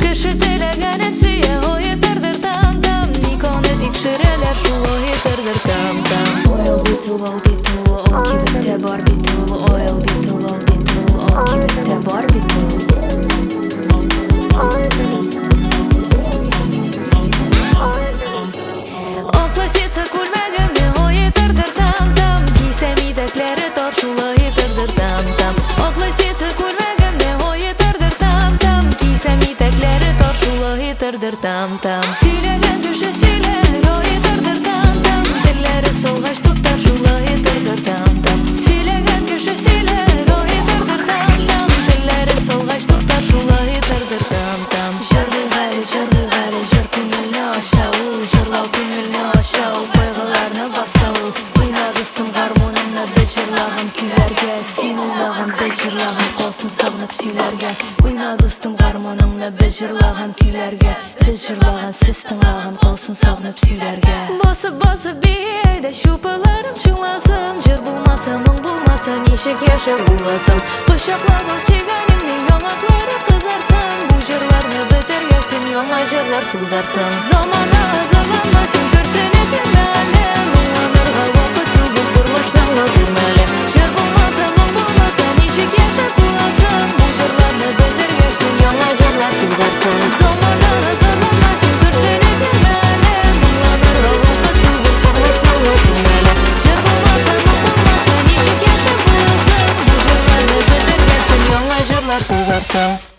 Kışı dilegeni tüye o yeterdir tam tam. Nikonu dikşireler şu o yeterdir tam tam. Oil bitul ol bitul ol kibette bar bitul. Oil bitul ol bitul ol kibette bar bitul. Oklasietse kulmegeni o yeterdir tam tam. Giysem idekleri torşulu yeterdir tam tam. Oklasietse kulmegeni o yeterdir tam tam. Giysem idekleri torşulu yeterdir tam tam. Söylegen düşe söyler o yeterdir tam tam. Dilleri solgaç tutar şulu yeterdir tam tam. Söylegen düşe söyler o yeterdir tam tam. Dilleri solgaç tutar şulu yeterdir tam tam. Jırdı gali jır künelini aşağı. Jırlav künelini aşağı. Koyğılarını basağı. Oyna dostum garmonumla becirlağın külerge. Sen oynağın becirlağın kolsun sağınıp sülerge. Oyna dostum garmonumla becirlağın külerge. Becirlağın sistin ağın kolsun sağınıp sülerge. Basıp biyeyde şupaların şulasın. Jır bulmasa mın bulmasa nişek yaşa bulasın. Kışaklabın sevgenimle yanakları kızarsın. Bu jırlarını biter geçtin yolma jırlar suzarsın. Zamana hazırlanmasın görsene dinlem. Ulanırga vakit tugul durmuşlarla durmalı. Jır bulmasa mın bulmasa nişek yaşa bulasın. Bu jırlarını biter geçtin yolma jırlar suzarsın. Zamana hazırlanmasın görsene dinlem. Ulanırga vakit tugul durmuşlarla durmalı. Jır bulmasa mın bulmasa nişek yaşa bulasın. Bu jırlarını biter geçtin yolma jırlar suzarsın.